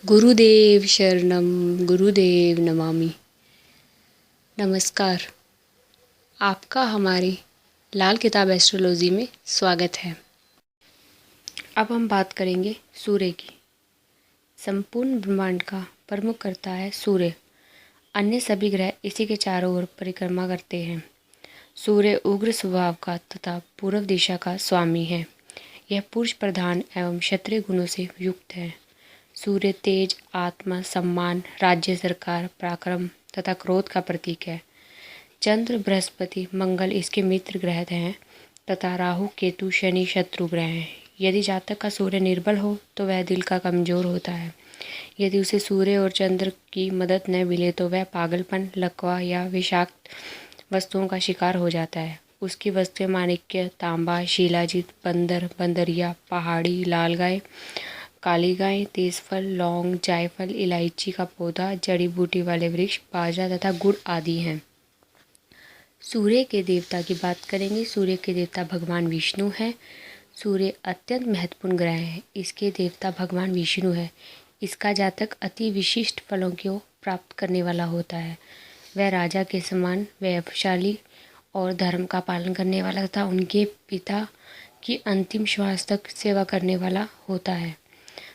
गुरुदेव शरणम गुरुदेव नमामि। नमस्कार, आपका हमारी लाल किताब एस्ट्रोलॉजी में स्वागत है। अब हम बात करेंगे सूर्य की। संपूर्ण ब्रह्मांड का प्रमुख करता है सूर्य। अन्य सभी ग्रह इसी के चारों ओर परिक्रमा करते हैं। सूर्य उग्र स्वभाव का तथा पूर्व दिशा का स्वामी है। यह पुरुष प्रधान एवं क्षत्रिय गुणों से युक्त है। सूर्य तेज, आत्मा, सम्मान, राज्य, सरकार, पराक्रम तथा क्रोध का प्रतीक है। चंद्र, बृहस्पति, मंगल इसके मित्र ग्रह हैं तथा राहु, केतु, शनि शत्रु ग्रह हैं। यदि जातक का सूर्य निर्बल हो तो वह दिल का कमजोर होता है। यदि उसे सूर्य और चंद्र की मदद न मिले तो वह पागलपन, लकवा या विषाक्त वस्तुओं का शिकार हो जाता है। उसकी वस्तुएं माणिक्य, तांबा, शिलाजीत, बंदर, बंदरिया, पहाड़ी, लाल गाय, काली गाय, तेजफल, लौंग, जायफल, इलायची का पौधा, जड़ी बूटी वाले वृक्ष, बाजरा तथा गुड़ आदि हैं। सूर्य के देवता की बात करेंगे। सूर्य के देवता भगवान विष्णु हैं। सूर्य अत्यंत महत्वपूर्ण ग्रह है। इसके देवता भगवान विष्णु है। इसका जातक अति विशिष्ट फलों को प्राप्त करने वाला होता है। वह राजा के समान वैभवशाली और धर्म का पालन करने वाला तथा उनके पिता की अंतिम श्वास तक सेवा करने वाला होता है।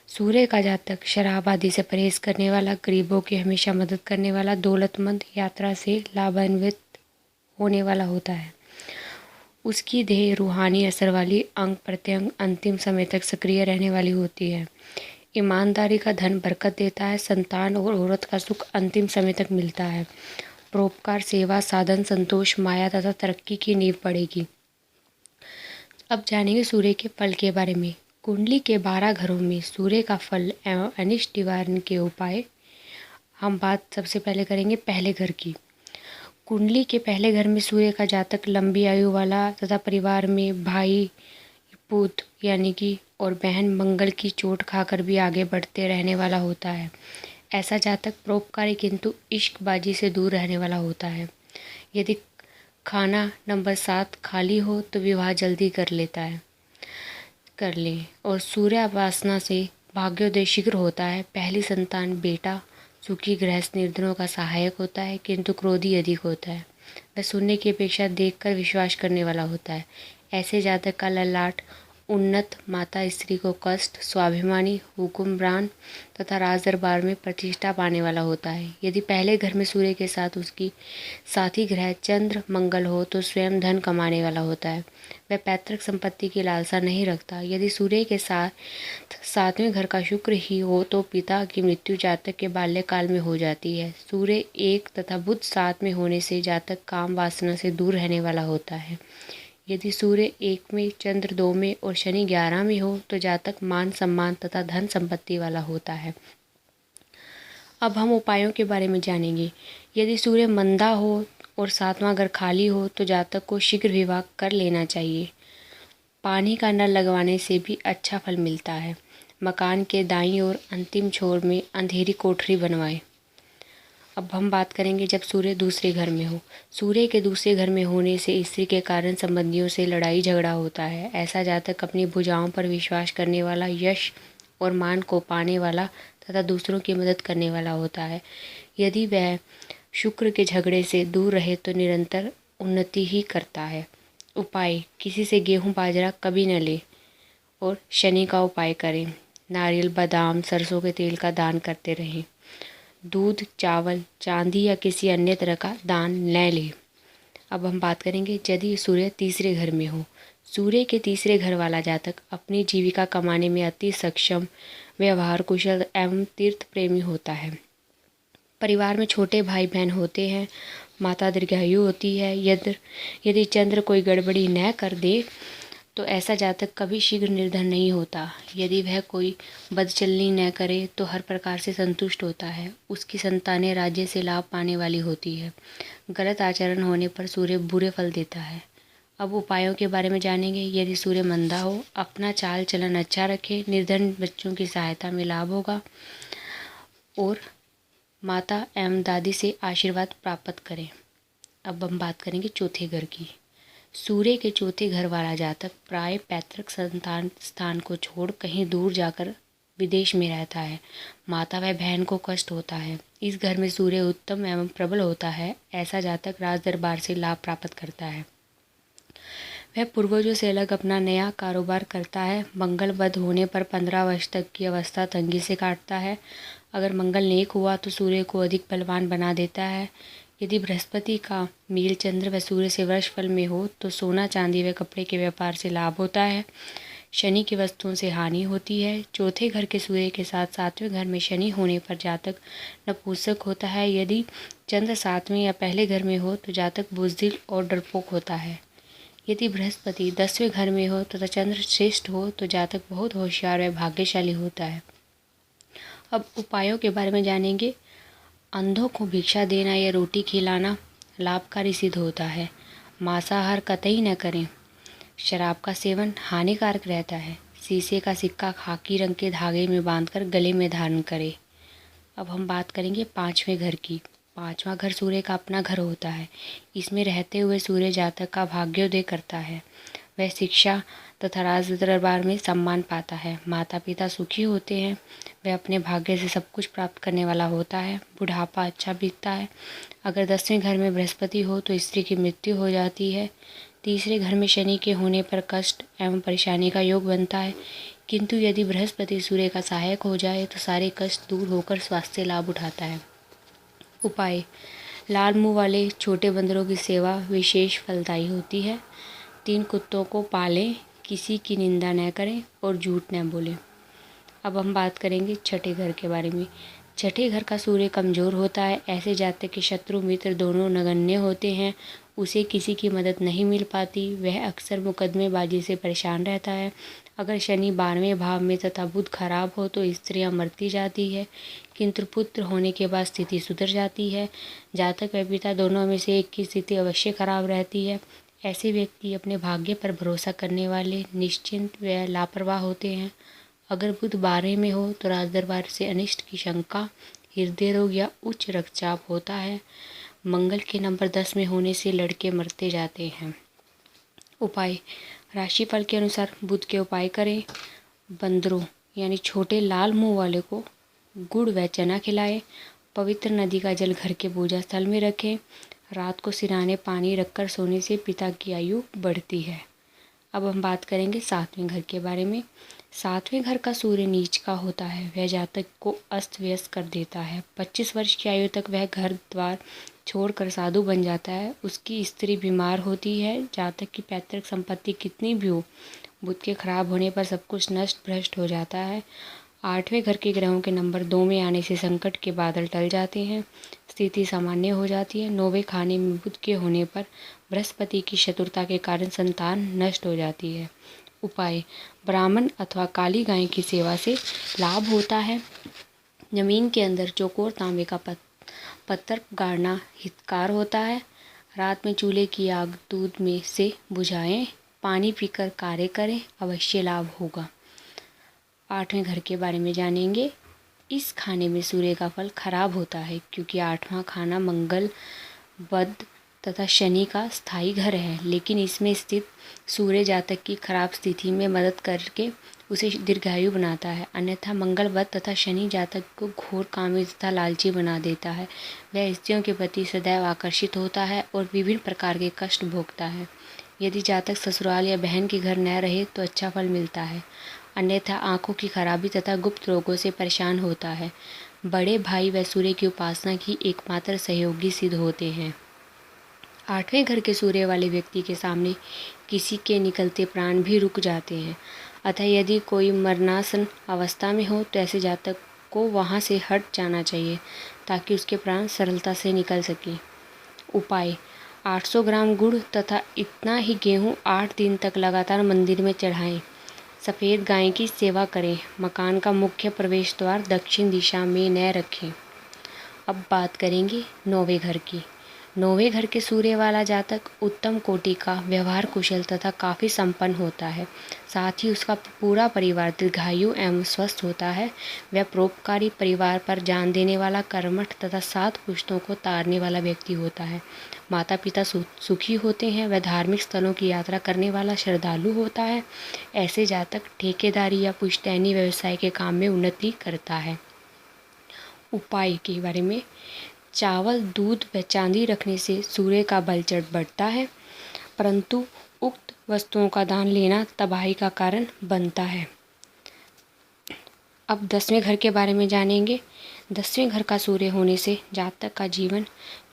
सूर्य का जातक शराब आदि से परहेज करने वाला, गरीबों की हमेशा मदद करने वाला, दौलतमंद, यात्रा से लाभान्वित होने वाला होता है। उसकी देह रूहानी असर वाली, अंग प्रत्यंग अंतिम समय तक सक्रिय रहने वाली होती है। ईमानदारी का धन बरकत देता है। संतान और औरत का सुख अंतिम समय तक मिलता है। परोपकार, सेवा, साधन, संतोष, माया तथा तरक्की की नींव पड़ेगी। अब जानेंगे सूर्य के फल के बारे में। कुंडली के 12 घरों में सूर्य का फल एवं अनिष्ट निवारण के उपाय। हम बात सबसे पहले करेंगे पहले घर की। कुंडली के पहले घर में सूर्य का जातक लंबी आयु वाला तथा परिवार में भाई, पुत्र यानी कि और बहन मंगल की चोट खाकर भी आगे बढ़ते रहने वाला होता है। ऐसा जातक परोपकारी किंतु इश्कबाजी से दूर रहने वाला होता है। यदि खाना नंबर 7 खाली हो तो विवाह जल्दी कर ले और सूर्यावासना से भाग्योदय शीघ्र होता है। पहली संतान बेटा सुखी गृहस्थ निर्धनों का सहायक होता है किंतु क्रोधी अधिक होता है। वह सुनने की अपेक्षा देखकर विश्वास करने वाला होता है। ऐसे जातक का ललाट उन्नत, माता स्त्री को कष्ट, स्वाभिमानी, हुक्मरान तथा राज दरबार में प्रतिष्ठा पाने वाला होता है। यदि पहले घर में सूर्य के साथ उसकी साथी ग्रह चंद्र मंगल हो तो स्वयं धन कमाने वाला होता है। वह पैतृक संपत्ति की लालसा नहीं रखता। यदि सूर्य के साथ 7वें घर का शुक्र ही हो तो पिता की मृत्यु जातक के बाल्यकाल में हो जाती है। सूर्य 1 तथा बुध 7 में होने से जातक काम वासना से दूर रहने वाला होता है। यदि सूर्य 1 में, चंद्र 2 में और शनि 11 में हो तो जातक मान सम्मान तथा धन संपत्ति वाला होता है। अब हम उपायों के बारे में जानेंगे। यदि सूर्य मंदा हो और 7वां घर खाली हो तो जातक को शीघ्र विवाह कर लेना चाहिए। पानी का नल लगवाने से भी अच्छा फल मिलता है। मकान के दाईं ओर अंतिम छोर में अंधेरी कोठरी बनवाएं। अब हम बात करेंगे जब सूर्य दूसरे घर में हो। सूर्य के दूसरे घर में होने से स्त्री के कारण संबंधियों से लड़ाई झगड़ा होता है। ऐसा जातक अपनी भुजाओं पर विश्वास करने वाला, यश और मान को पाने वाला तथा दूसरों की मदद करने वाला होता है। यदि वह शुक्र के झगड़े से दूर रहे तो निरंतर उन्नति ही करता है। उपाय: किसी से गेहूँ बाजरा कभी न ले और शनि का उपाय करें। नारियल, बादाम, सरसों के तेल का दान करते रहें। दूध, चावल, चांदी या किसी अन्य तरह का दान न लें। अब हम बात करेंगे यदि सूर्य तीसरे घर में हो। सूर्य के तीसरे घर वाला जातक अपनी जीविका कमाने में अति सक्षम, व्यवहार कुशल एवं तीर्थ प्रेमी होता है। परिवार में छोटे भाई बहन होते हैं। माता दीर्घायु होती है। यदि चंद्र कोई गड़बड़ी न कर दे तो ऐसा जातक कभी शीघ्र निर्धन नहीं होता। यदि वह कोई बदचलनी न करे तो हर प्रकार से संतुष्ट होता है। उसकी संतानें राज्य से लाभ पाने वाली होती है। गलत आचरण होने पर सूर्य बुरे फल देता है। अब उपायों के बारे में जानेंगे। यदि सूर्य मंदा हो, अपना चाल चलन अच्छा रखें। निर्धन बच्चों की सहायता में लाभ होगा और माता एवं दादी से आशीर्वाद प्राप्त करें। अब हम बात करेंगे चौथे घर की। सूर्य के चौथे घर वाला जातक प्राय पैतृक संतान स्थान को छोड़ कहीं दूर जाकर विदेश में रहता है, माता व बहन को कष्ट होता है। इस घर में सूर्य उत्तम एवं प्रबल होता है, ऐसा जातक राज दरबार से लाभ प्राप्त करता है। वह पूर्वजों से अलग अपना नया कारोबार करता है। मंगल वध होने पर 15 वर्ष तक की अवस्था तंगी से काटता है। अगर मंगल नेक हुआ तो सूर्य को अधिक बलवान बना देता है। यदि बृहस्पति का मेल चंद्र व सूर्य से वर्ष फल में हो तो सोना चांदी व कपड़े के व्यापार से लाभ होता है। शनि की वस्तुओं से हानि होती है। चौथे घर के सूर्य के साथ 7वें घर में शनि होने पर जातक नपुंसक होता है। यदि चंद्र 7वें या पहले घर में हो तो जातक बुजदिल और डरपोक होता है। यदि बृहस्पति 10वें घर में हो तथा चंद्र श्रेष्ठ हो तो जातक बहुत होशियार व भाग्यशाली होता है। अब उपायों के बारे में जानेंगे। अंधों को भिक्षा देना या रोटी खिलाना लाभकारी सिद्ध होता है। मांसाहार कतई न करें। शराब का सेवन हानिकारक रहता है। शीशे का सिक्का खाकी रंग के धागे में बांधकर गले में धारण करें। अब हम बात करेंगे 5वें घर की। 5वां घर सूर्य का अपना घर होता है। इसमें रहते हुए सूर्य जातक का भाग्योदय करता है। वह शिक्षा तथा राज दरबार में सम्मान पाता है। माता पिता सुखी होते हैं। वह अपने भाग्य से सब कुछ प्राप्त करने वाला होता है। बुढ़ापा अच्छा बीतता है। अगर 10वें घर में बृहस्पति हो तो स्त्री की मृत्यु हो जाती है। तीसरे घर में शनि के होने पर कष्ट एवं परेशानी का योग बनता है, किंतु यदि बृहस्पति सूर्य का सहायक हो जाए तो सारे कष्ट दूर होकर स्वास्थ्य लाभ उठाता है। उपाय: लाल मुंह वाले छोटे बंदरों की सेवा विशेष फलदायी होती है। 3 कुत्तों को पालें, किसी की निंदा न करें और झूठ न बोलें। अब हम बात करेंगे छठे घर के बारे में। छठे घर का सूर्य कमज़ोर होता है। ऐसे जातक के शत्रु मित्र दोनों नगण्य होते हैं। उसे किसी की मदद नहीं मिल पाती। वह अक्सर मुकदमेबाजी से परेशान रहता है। अगर शनि 12वें भाव में तथा बुध खराब हो तो स्त्रियां मरती जाती है, किंतु पुत्र होने के बाद स्थिति सुधर जाती है। जातक व पिता दोनों में से एक की स्थिति अवश्य खराब रहती है। ऐसे व्यक्ति अपने भाग्य पर भरोसा करने वाले, निश्चिंत व लापरवाह होते हैं। अगर बुध 12 में हो तो राजदरबार से अनिष्ट की शंका, हृदय रोग या उच्च रक्तचाप होता है। मंगल के नंबर 10 में होने से लड़के मरते जाते हैं। उपाय: राशिफल के अनुसार बुध के उपाय करें। बंदरों यानी छोटे लाल मुंह वाले को गुड़ व चना खिलाएं। पवित्र नदी का जल घर के पूजा स्थल में रखें। रात को सिरहाने पानी रखकर सोने से पिता की आयु बढ़ती है। अब हम बात करेंगे 7वें घर के बारे में। 7वें घर का सूर्य नीच का होता है। वह जातक को अस्त व्यस्त कर देता है। 25 वर्ष की आयु तक वह घर द्वार छोड़कर साधु बन जाता है। उसकी स्त्री बीमार होती है। जातक की पैतृक संपत्ति कितनी भी हो, बुध के खराब होने पर सब कुछ नष्ट भ्रष्ट हो जाता है। 8वें घर के ग्रहों के नंबर 2 में आने से संकट के बादल टल जाते हैं। स्थिति सामान्य हो जाती है। 9वें खाने में बुध के होने पर बृहस्पति की चतुरता के कारण संतान नष्ट हो जाती है। उपाय: ब्राह्मण अथवा काली गाय की सेवा से लाभ होता है। जमीन के अंदर चौकोर तांबे का पत्थर गाड़ना हितकार होता है। रात में चूल्हे की आग दूध में से बुझाएं। पानी पीकर कार्य करें, अवश्य लाभ होगा। 8वें घर के बारे में जानेंगे। इस खाने में सूर्य का फल खराब होता है, क्योंकि 8वां खाना मंगल, बुध तथा शनि का स्थायी घर है, लेकिन इसमें स्थित सूर्य जातक की खराब स्थिति में मदद करके उसे दीर्घायु बनाता है। अन्यथा मंगल, बुध तथा शनि जातक को घोर कामी तथा लालची बना देता है। वह स्त्रियों के प्रति सदैव आकर्षित होता है और विभिन्न प्रकार के कष्ट भोगता है। यदि जातक ससुराल या बहन के घर न रहे तो अच्छा फल मिलता है, अन्यथा आंखों की खराबी तथा गुप्त रोगों से परेशान होता है। बड़े भाई व सूर्य की उपासना की एकमात्र सहयोगी सिद्ध होते हैं। 8वें घर के सूर्य वाले व्यक्ति के सामने किसी के निकलते प्राण भी रुक जाते हैं। अतः यदि कोई मरणासन अवस्था में हो तो ऐसे जातक को वहां से हट जाना चाहिए, ताकि उसके प्राण सरलता से निकल सके। उपाय: 800 ग्राम गुड़ तथा इतना ही गेहूँ 8 दिन तक लगातार मंदिर में चढ़ाएं। सफ़ेद गाय की सेवा करें। मकान का मुख्य प्रवेश द्वार दक्षिण दिशा में न रखें। अब बात करेंगे 9वें घर की। 9वें घर के सूर्य वाला जातक उत्तम कोटि का व्यवहार कुशल तथा काफ़ी संपन्न होता है। साथ ही उसका पूरा परिवार दीर्घायु एवं स्वस्थ होता है। वह परोपकारी, परिवार पर जान देने वाला, कर्मठ तथा 7 पुश्तों को तारने वाला व्यक्ति होता है। माता पिता सुखी होते हैं। वह धार्मिक स्थलों की यात्रा करने वाला श्रद्धालु होता है। ऐसे जातक ठेकेदारी या पुश्तैनी व्यवसाय के काम में उन्नति करता है। उपाय के बारे में, चावल, दूध व चांदी रखने से सूर्य का बल बढ़ता है, परंतु उक्त वस्तुओं का दान लेना तबाही का कारण बनता है। अब 10वें घर के बारे में जानेंगे। 10वें घर का सूर्य होने से जातक का जीवन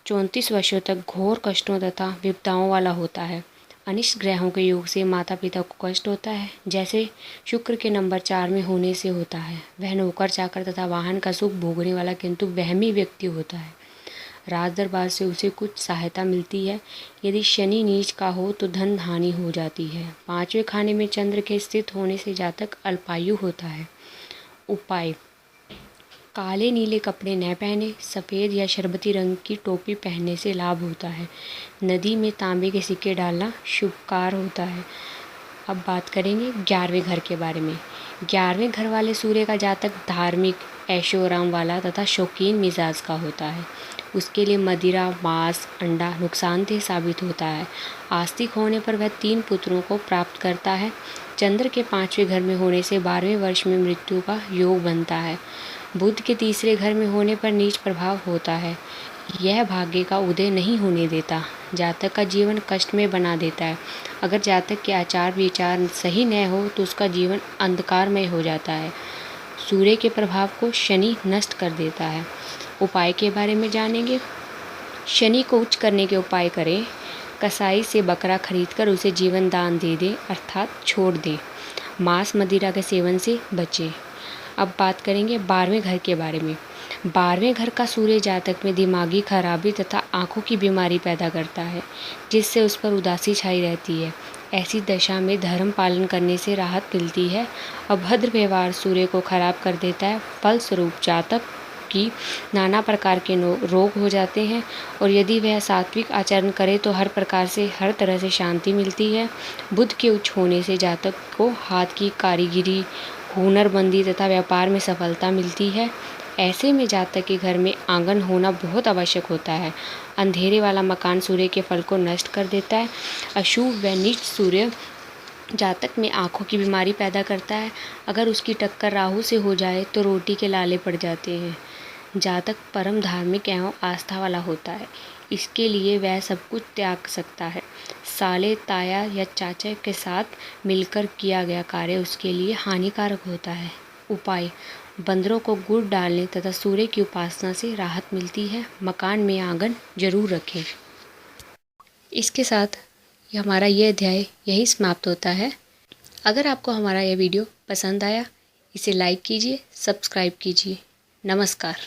34 वर्षों तक घोर कष्टों तथा विपदाओं वाला होता है। अनिष्ट ग्रहों के योग से माता पिता को कष्ट होता है, जैसे शुक्र के नंबर 4 में होने से होता है। वह नौकर चाकर तथा वाहन का सुख भोगने वाला किंतु वहमी व्यक्ति होता है। राज दरबार से उसे कुछ सहायता मिलती है। यदि शनि नीच का हो तो धन हानि हो जाती है। 5वें खाने में चंद्र के स्थित होने से जातक अल्पायु होता है। उपाय, काले नीले कपड़े न पहने, सफ़ेद या शरबती रंग की टोपी पहनने से लाभ होता है। नदी में तांबे के सिक्के डालना शुभकार होता है। अब बात करेंगे 11वें घर के बारे में। 11वें घर वाले सूर्य का जातक धार्मिक, ऐशो आराम वाला तथा शौकीन मिजाज का होता है। उसके लिए मदिरा, मांस, अंडा नुकसानदेह साबित होता है। आस्तिक होने पर वह 3 पुत्रों को प्राप्त करता है। चंद्र के 5वें घर में होने से 12वें वर्ष में मृत्यु का योग बनता है। बुध के 3रे घर में होने पर नीच प्रभाव होता है। यह भाग्य का उदय नहीं होने देता, जातक का जीवन कष्ट में बना देता है। अगर जातक के आचार विचार सही न हो तो उसका जीवन अंधकारमय हो जाता है। सूर्य के प्रभाव को शनि नष्ट कर देता है। उपाय के बारे में जानेंगे। शनि को उच्च करने के उपाय करें। कसाई से बकरा खरीदकर उसे जीवन दान दे दें, अर्थात छोड़ दें। मांस मदिरा के सेवन से बचें। अब बात करेंगे 12वें घर के बारे में। 12वें घर का सूर्य जातक में दिमागी खराबी तथा आँखों की बीमारी पैदा करता है, जिससे उस पर उदासी छाई रहती है। ऐसी दशा में धर्म पालन करने से राहत मिलती है। अभद्र व्यवहार सूर्य को खराब कर देता है। फलस्वरूप जातक की नाना प्रकार के रोग हो जाते हैं, और यदि वह सात्विक आचरण करे तो हर प्रकार से, हर तरह से शांति मिलती है। बुध के उच्च होने से जातक को हाथ की कारीगिरी, हुनरमंदी तथा व्यापार में सफलता मिलती है। ऐसे में जातक के घर में आंगन होना बहुत आवश्यक होता है। अंधेरे वाला मकान सूर्य के फल को नष्ट कर देता है। अशुभ व नीच सूर्य जातक में आँखों की बीमारी पैदा करता है। अगर उसकी टक्कर राहु से हो जाए तो रोटी के लाले पड़ जाते हैं। जातक परम धार्मिक एवं आस्था वाला होता है, इसके लिए वह सब कुछ त्याग सकता है। साले, ताया या चाचा के साथ मिलकर किया गया कार्य उसके लिए हानिकारक होता है। उपाय, बंदरों को गुड़ डालने तथा सूर्य की उपासना से राहत मिलती है। मकान में आंगन जरूर रखें। इसके साथ हमारा ये अध्याय यही समाप्त होता है। अगर आपको हमारा यह वीडियो पसंद आया, इसे लाइक कीजिए, सब्सक्राइब कीजिए। नमस्कार।